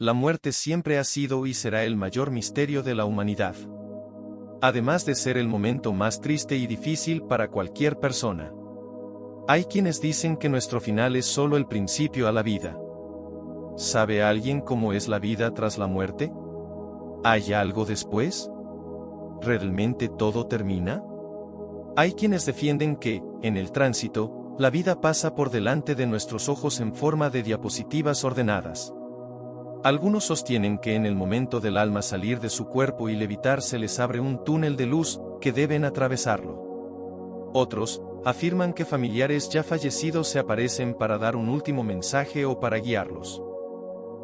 La muerte siempre ha sido y será el mayor misterio de la humanidad. Además de ser el momento más triste y difícil para cualquier persona. Hay quienes dicen que nuestro final es solo el principio a la vida. ¿Sabe alguien cómo es la vida tras la muerte? ¿Hay algo después? ¿Realmente todo termina? Hay quienes defienden que, en el tránsito, la vida pasa por delante de nuestros ojos en forma de diapositivas ordenadas. Algunos sostienen que en el momento del alma salir de su cuerpo y levitar se les abre un túnel de luz, que deben atravesarlo. Otros, afirman que familiares ya fallecidos se aparecen para dar un último mensaje o para guiarlos.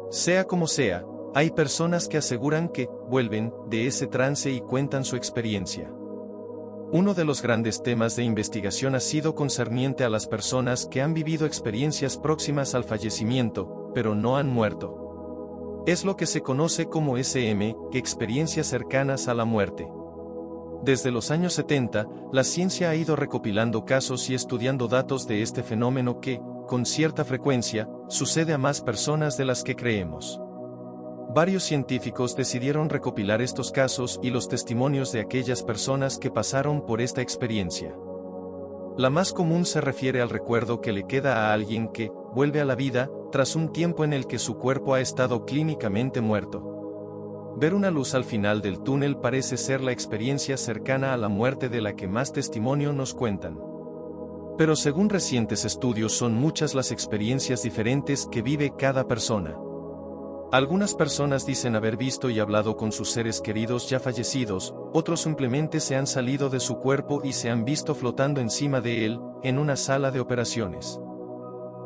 Sea como sea, hay personas que aseguran que vuelven de ese trance y cuentan su experiencia. Uno de los grandes temas de investigación ha sido concerniente a las personas que han vivido experiencias próximas al fallecimiento, pero no han muerto. Es lo que se conoce como SM, experiencias cercanas a la muerte. Desde los años 70, la ciencia ha ido recopilando casos y estudiando datos de este fenómeno que, con cierta frecuencia, sucede a más personas de las que creemos. Varios científicos decidieron recopilar estos casos y los testimonios de aquellas personas que pasaron por esta experiencia. La más común se refiere al recuerdo que le queda a alguien que vuelve a la vida tras un tiempo en el que su cuerpo ha estado clínicamente muerto. Ver una luz al final del túnel parece ser la experiencia cercana a la muerte de la que más testimonio nos cuentan. Pero según recientes estudios son muchas las experiencias diferentes que vive cada persona. Algunas personas dicen haber visto y hablado con sus seres queridos ya fallecidos, otros simplemente se han salido de su cuerpo y se han visto flotando encima de él, en una sala de operaciones.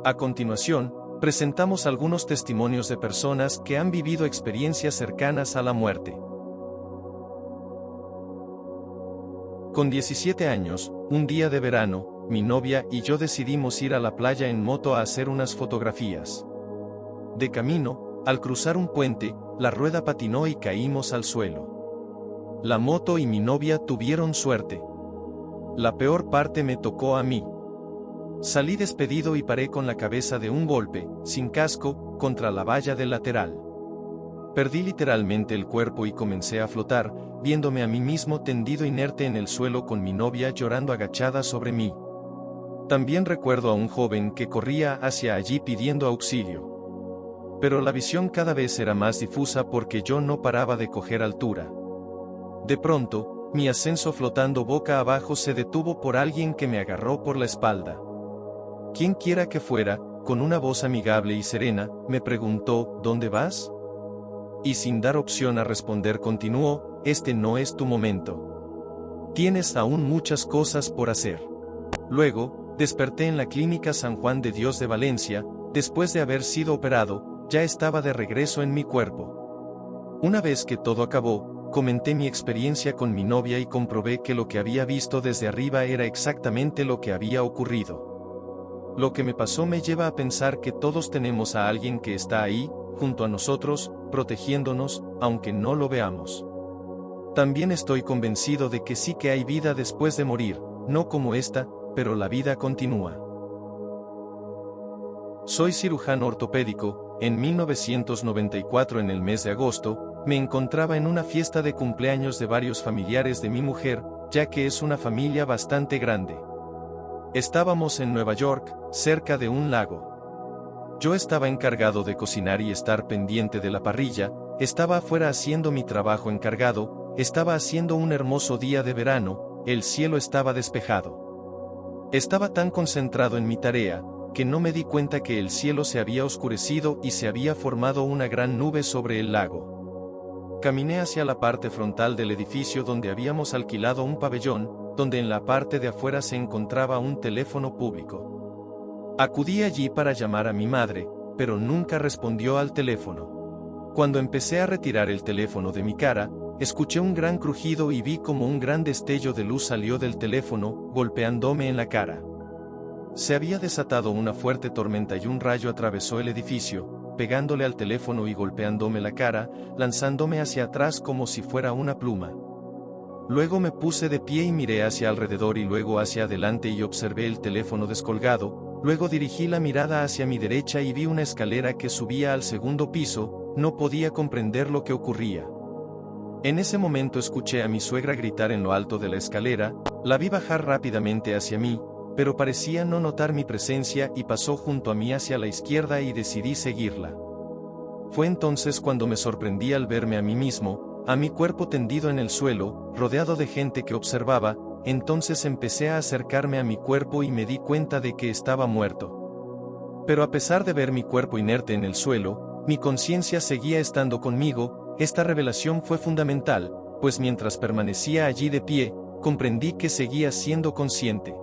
A continuación, presentamos algunos testimonios de personas que han vivido experiencias cercanas a la muerte. Con 17 años, un día de verano, mi novia y yo decidimos ir a la playa en moto a hacer unas fotografías. De camino, al cruzar un puente, la rueda patinó y caímos al suelo. La moto y mi novia tuvieron suerte. La peor parte me tocó a mí. Salí despedido y paré con la cabeza de un golpe, sin casco, contra la valla del lateral. Perdí literalmente el cuerpo y comencé a flotar, viéndome a mí mismo tendido inerte en el suelo con mi novia llorando agachada sobre mí. También recuerdo a un joven que corría hacia allí pidiendo auxilio. Pero la visión cada vez era más difusa porque yo no paraba de coger altura. De pronto, mi ascenso flotando boca abajo se detuvo por alguien que me agarró por la espalda. Quien quiera que fuera, con una voz amigable y serena, me preguntó, ¿dónde vas? Y sin dar opción a responder continuó, este no es tu momento. Tienes aún muchas cosas por hacer. Luego, desperté en la Clínica San Juan de Dios de Valencia, después de haber sido operado, ya estaba de regreso en mi cuerpo. Una vez que todo acabó, comenté mi experiencia con mi novia y comprobé que lo que había visto desde arriba era exactamente lo que había ocurrido. Lo que me pasó me lleva a pensar que todos tenemos a alguien que está ahí, junto a nosotros, protegiéndonos, aunque no lo veamos. También estoy convencido de que sí que hay vida después de morir, no como esta, pero la vida continúa. Soy cirujano ortopédico. En 1994 en el mes de agosto, me encontraba en una fiesta de cumpleaños de varios familiares de mi mujer, ya que es una familia bastante grande. Estábamos en Nueva York, cerca de un lago. Yo estaba encargado de cocinar y estar pendiente de la parrilla, estaba afuera haciendo mi trabajo encargado, estaba haciendo un hermoso día de verano, el cielo estaba despejado. Estaba tan concentrado en mi tarea, que no me di cuenta que el cielo se había oscurecido y se había formado una gran nube sobre el lago. Caminé hacia la parte frontal del edificio donde habíamos alquilado un pabellón, donde en la parte de afuera se encontraba un teléfono público. Acudí allí para llamar a mi madre, pero nunca respondió al teléfono. Cuando empecé a retirar el teléfono de mi cara, escuché un gran crujido y vi como un gran destello de luz salió del teléfono, golpeándome en la cara. Se había desatado una fuerte tormenta y un rayo atravesó el edificio, pegándole al teléfono y golpeándome la cara, lanzándome hacia atrás como si fuera una pluma. Luego me puse de pie y miré hacia alrededor y luego hacia adelante y observé el teléfono descolgado, luego dirigí la mirada hacia mi derecha y vi una escalera que subía al segundo piso, no podía comprender lo que ocurría. En ese momento escuché a mi suegra gritar en lo alto de la escalera, la vi bajar rápidamente hacia mí, pero parecía no notar mi presencia y pasó junto a mí hacia la izquierda y decidí seguirla. Fue entonces cuando me sorprendí al verme a mí mismo, a mi cuerpo tendido en el suelo, rodeado de gente que observaba. Entonces empecé a acercarme a mi cuerpo y me di cuenta de que estaba muerto. Pero a pesar de ver mi cuerpo inerte en el suelo, mi conciencia seguía estando conmigo. Esta revelación fue fundamental, pues mientras permanecía allí de pie, comprendí que seguía siendo consciente.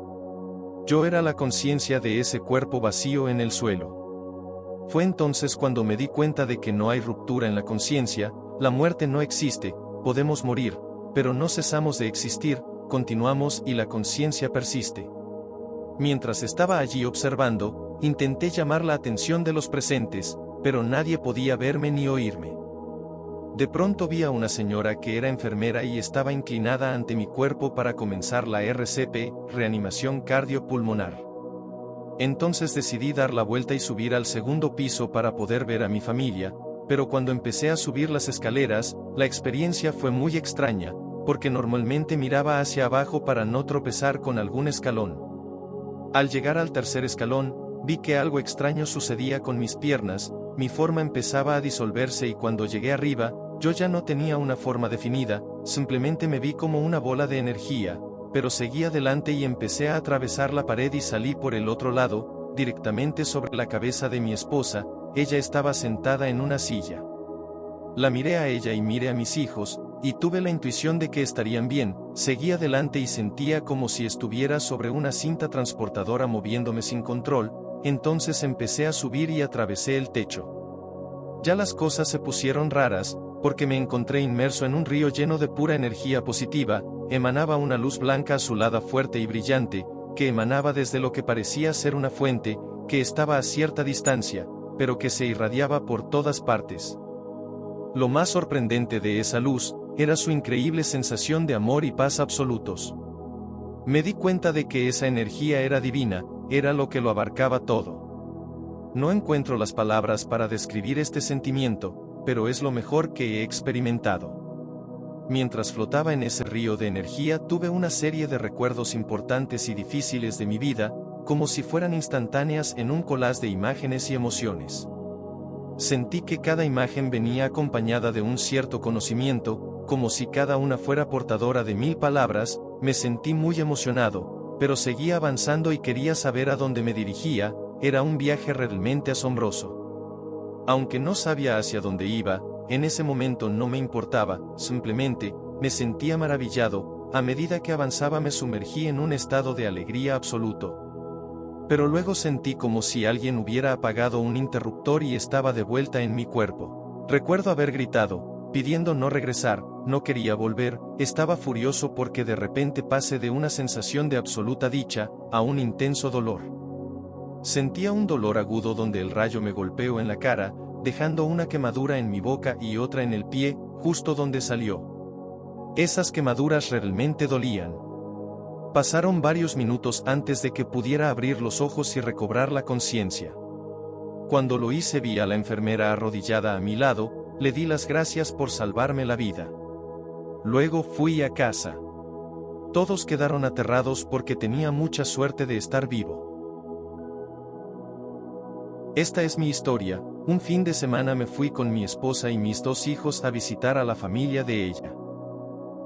Yo era la conciencia de ese cuerpo vacío en el suelo. Fue entonces cuando me di cuenta de que no hay ruptura en la conciencia, la muerte no existe, podemos morir, pero no cesamos de existir, continuamos y la conciencia persiste. Mientras estaba allí observando, intenté llamar la atención de los presentes, pero nadie podía verme ni oírme. De pronto vi a una señora que era enfermera y estaba inclinada ante mi cuerpo para comenzar la RCP, reanimación cardiopulmonar. Entonces decidí dar la vuelta y subir al segundo piso para poder ver a mi familia, pero cuando empecé a subir las escaleras, la experiencia fue muy extraña, porque normalmente miraba hacia abajo para no tropezar con algún escalón. Al llegar al tercer escalón, vi que algo extraño sucedía con mis piernas, mi forma empezaba a disolverse y cuando llegué arriba, yo ya no tenía una forma definida, simplemente me vi como una bola de energía, pero seguí adelante y empecé a atravesar la pared y salí por el otro lado, directamente sobre la cabeza de mi esposa. Ella estaba sentada en una silla. La miré a ella y miré a mis hijos, y tuve la intuición de que estarían bien. Seguí adelante y sentía como si estuviera sobre una cinta transportadora moviéndome sin control. Entonces empecé a subir y atravesé el techo. Ya las cosas se pusieron raras, porque me encontré inmerso en un río lleno de pura energía positiva. Emanaba una luz blanca azulada fuerte y brillante, que emanaba desde lo que parecía ser una fuente, que estaba a cierta distancia, pero que se irradiaba por todas partes. Lo más sorprendente de esa luz, era su increíble sensación de amor y paz absolutos. Me di cuenta de que esa energía era divina, era lo que lo abarcaba todo. No encuentro las palabras para describir este sentimiento, pero es lo mejor que he experimentado. Mientras flotaba en ese río de energía tuve una serie de recuerdos importantes y difíciles de mi vida, como si fueran instantáneas en un collage de imágenes y emociones. Sentí que cada imagen venía acompañada de un cierto conocimiento, como si cada una fuera portadora de 1000 palabras. Me sentí muy emocionado, pero seguía avanzando y quería saber a dónde me dirigía. Era un viaje realmente asombroso. Aunque no sabía hacia dónde iba, en ese momento no me importaba, simplemente, me sentía maravillado. A medida que avanzaba me sumergí en un estado de alegría absoluto. Pero luego sentí como si alguien hubiera apagado un interruptor y estaba de vuelta en mi cuerpo. Recuerdo haber gritado, pidiendo no regresar, no quería volver. Estaba furioso porque de repente pasé de una sensación de absoluta dicha, a un intenso dolor. Sentía un dolor agudo donde el rayo me golpeó en la cara, dejando una quemadura en mi boca y otra en el pie, justo donde salió. Esas quemaduras realmente dolían. Pasaron varios minutos antes de que pudiera abrir los ojos y recobrar la conciencia. Cuando lo hice vi a la enfermera arrodillada a mi lado, le di las gracias por salvarme la vida. Luego fui a casa. Todos quedaron aterrados porque tenía mucha suerte de estar vivo. Esta es mi historia. Un fin de semana me fui con mi esposa y mis 2 hijos a visitar a la familia de ella.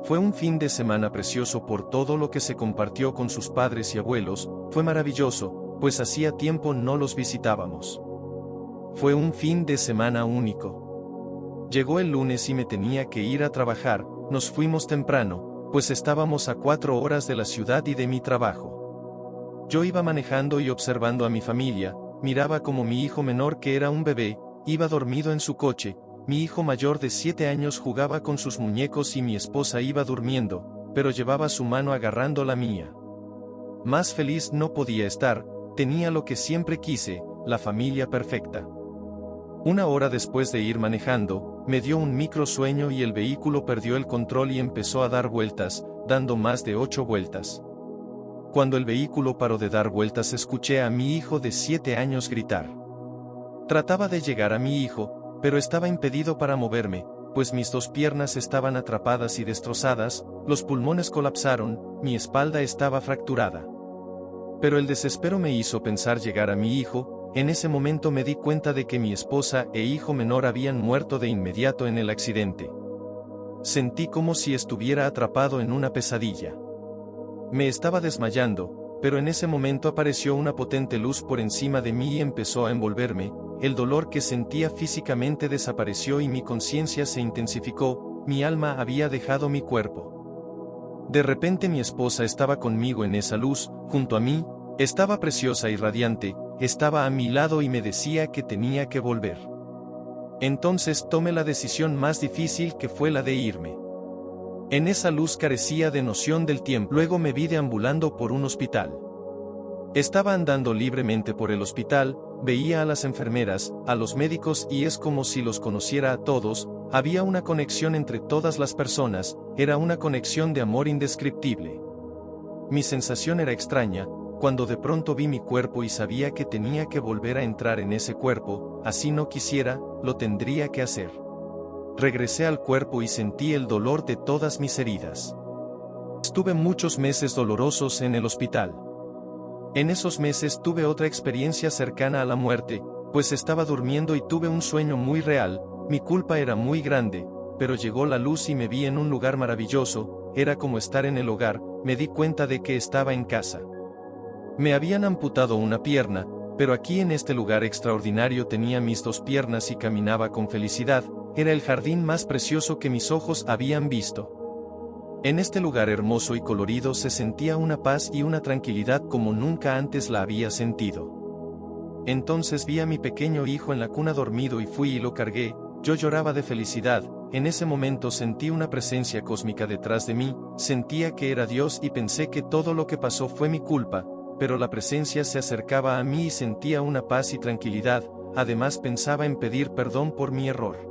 Fue un fin de semana precioso por todo lo que se compartió con sus padres y abuelos. Fue maravilloso, pues hacía tiempo no los visitábamos. Fue un fin de semana único. Llegó el lunes y me tenía que ir a trabajar. Nos fuimos temprano, pues estábamos a 4 horas de la ciudad y de mi trabajo. Yo iba manejando y observando a mi familia. Miraba como mi hijo menor, que era un bebé, iba dormido en su coche. Mi hijo mayor de 7 años jugaba con sus muñecos y mi esposa iba durmiendo, pero llevaba su mano agarrando la mía. Más feliz no podía estar. Tenía lo que siempre quise, la familia perfecta. 1 hora después de ir manejando, me dio un microsueño y el vehículo perdió el control y empezó a dar vueltas, dando más de 8 vueltas. Cuando el vehículo paró de dar vueltas escuché a mi hijo de 7 años gritar. Trataba de llegar a mi hijo, pero estaba impedido para moverme, pues mis dos piernas estaban atrapadas y destrozadas, los pulmones colapsaron, mi espalda estaba fracturada. Pero el desespero me hizo pensar llegar a mi hijo. En ese momento me di cuenta de que mi esposa e hijo menor habían muerto de inmediato en el accidente. Sentí como si estuviera atrapado en una pesadilla. Me estaba desmayando, pero en ese momento apareció una potente luz por encima de mí y empezó a envolverme. El dolor que sentía físicamente desapareció y mi conciencia se intensificó. Mi alma había dejado mi cuerpo. De repente mi esposa estaba conmigo en esa luz, junto a mí, estaba preciosa y radiante, estaba a mi lado y me decía que tenía que volver. Entonces tomé la decisión más difícil, que fue la de irme. En esa luz carecía de noción del tiempo. Luego me vi deambulando por un hospital. Estaba andando libremente por el hospital, veía a las enfermeras, a los médicos y es como si los conociera a todos. Había una conexión entre todas las personas, era una conexión de amor indescriptible. Mi sensación era extraña, cuando de pronto vi mi cuerpo y sabía que tenía que volver a entrar en ese cuerpo, así no quisiera, lo tendría que hacer. Regresé al cuerpo y sentí el dolor de todas mis heridas. Estuve muchos meses dolorosos en el hospital. En esos meses tuve otra experiencia cercana a la muerte, pues estaba durmiendo y tuve un sueño muy real. Mi culpa era muy grande, pero llegó la luz y me vi en un lugar maravilloso, era como estar en el hogar. Me di cuenta de que estaba en casa. Me habían amputado una pierna, pero aquí en este lugar extraordinario tenía mis dos piernas y caminaba con felicidad. Era el jardín más precioso que mis ojos habían visto. En este lugar hermoso y colorido se sentía una paz y una tranquilidad como nunca antes la había sentido. Entonces vi a mi pequeño hijo en la cuna dormido y fui y lo cargué. Yo lloraba de felicidad. En ese momento sentí una presencia cósmica detrás de mí, sentía que era Dios y pensé que todo lo que pasó fue mi culpa, pero la presencia se acercaba a mí y sentía una paz y tranquilidad. Además pensaba en pedir perdón por mi error.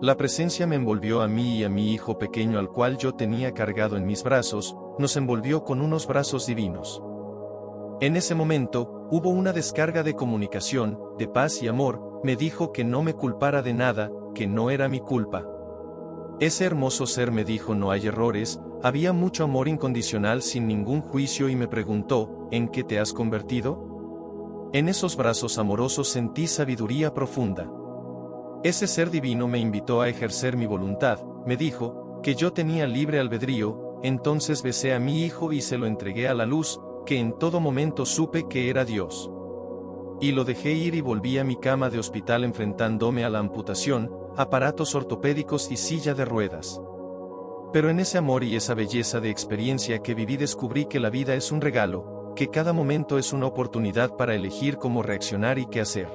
La presencia me envolvió a mí y a mi hijo pequeño al cual yo tenía cargado en mis brazos, nos envolvió con unos brazos divinos. En ese momento, hubo una descarga de comunicación, de paz y amor. Me dijo que no me culpara de nada, que no era mi culpa. Ese hermoso ser me dijo no hay errores, había mucho amor incondicional sin ningún juicio y me preguntó, ¿en qué te has convertido? En esos brazos amorosos sentí sabiduría profunda. Ese ser divino me invitó a ejercer mi voluntad, me dijo, que yo tenía libre albedrío. Entonces besé a mi hijo y se lo entregué a la luz, que en todo momento supe que era Dios. Y lo dejé ir y volví a mi cama de hospital enfrentándome a la amputación, aparatos ortopédicos y silla de ruedas. Pero en ese amor y esa belleza de experiencia que viví descubrí que la vida es un regalo, que cada momento es una oportunidad para elegir cómo reaccionar y qué hacer.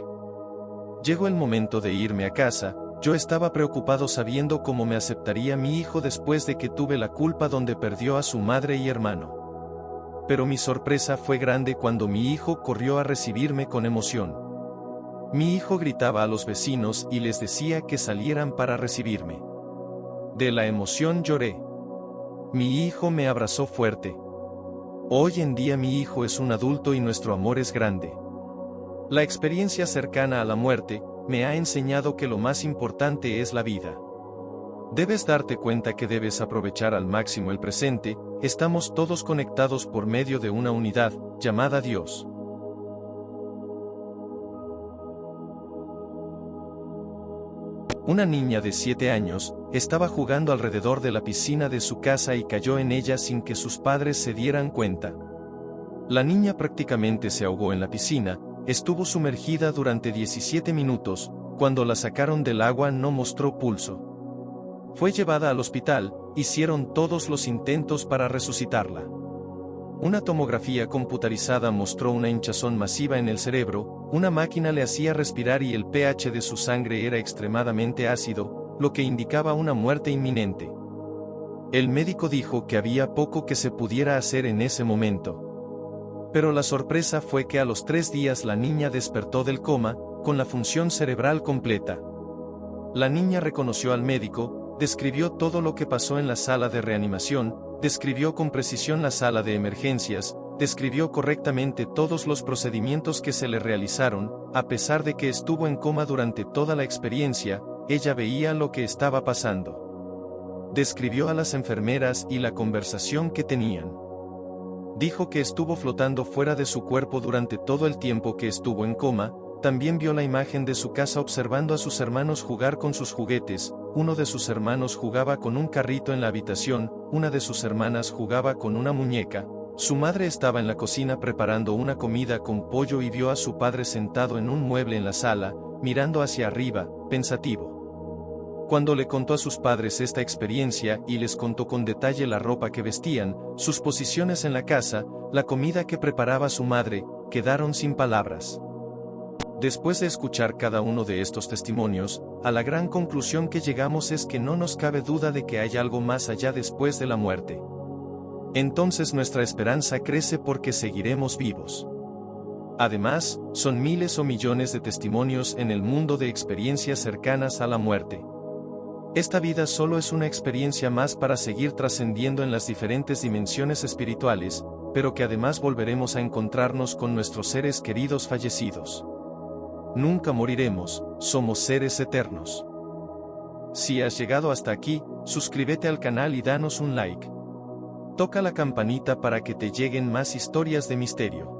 Llegó el momento de irme a casa. Yo estaba preocupado sabiendo cómo me aceptaría mi hijo después de que tuve la culpa donde perdió a su madre y hermano. Pero mi sorpresa fue grande cuando mi hijo corrió a recibirme con emoción. Mi hijo gritaba a los vecinos y les decía que salieran para recibirme. De la emoción lloré. Mi hijo me abrazó fuerte. Hoy en día mi hijo es un adulto y nuestro amor es grande. La experiencia cercana a la muerte me ha enseñado que lo más importante es la vida. Debes darte cuenta que debes aprovechar al máximo el presente. Estamos todos conectados por medio de una unidad, llamada Dios. Una niña de 7 años, estaba jugando alrededor de la piscina de su casa y cayó en ella sin que sus padres se dieran cuenta. La niña prácticamente se ahogó en la piscina, estuvo sumergida durante 17 minutos, cuando la sacaron del agua no mostró pulso. Fue llevada al hospital, hicieron todos los intentos para resucitarla. Una tomografía computarizada mostró una hinchazón masiva en el cerebro, una máquina le hacía respirar y el pH de su sangre era extremadamente ácido, lo que indicaba una muerte inminente. El médico dijo que había poco que se pudiera hacer en ese momento. Pero la sorpresa fue que a los 3 días la niña despertó del coma, con la función cerebral completa. La niña reconoció al médico, describió todo lo que pasó en la sala de reanimación, describió con precisión la sala de emergencias, describió correctamente todos los procedimientos que se le realizaron, a pesar de que estuvo en coma durante toda la experiencia, ella veía lo que estaba pasando. Describió a las enfermeras y la conversación que tenían. Dijo que estuvo flotando fuera de su cuerpo durante todo el tiempo que estuvo en coma. También vio la imagen de su casa observando a sus hermanos jugar con sus juguetes. Uno de sus hermanos jugaba con un carrito en la habitación, una de sus hermanas jugaba con una muñeca. Su madre estaba en la cocina preparando una comida con pollo y vio a su padre sentado en un mueble en la sala, mirando hacia arriba, pensativo. Cuando le contó a sus padres esta experiencia y les contó con detalle la ropa que vestían, sus posiciones en la casa, la comida que preparaba su madre, quedaron sin palabras. Después de escuchar cada uno de estos testimonios, a la gran conclusión que llegamos es que no nos cabe duda de que hay algo más allá después de la muerte. Entonces nuestra esperanza crece porque seguiremos vivos. Además, son miles o millones de testimonios en el mundo de experiencias cercanas a la muerte. Esta vida solo es una experiencia más para seguir trascendiendo en las diferentes dimensiones espirituales, pero que además volveremos a encontrarnos con nuestros seres queridos fallecidos. Nunca moriremos, somos seres eternos. Si has llegado hasta aquí, suscríbete al canal y danos un like. Toca la campanita para que te lleguen más historias de misterio.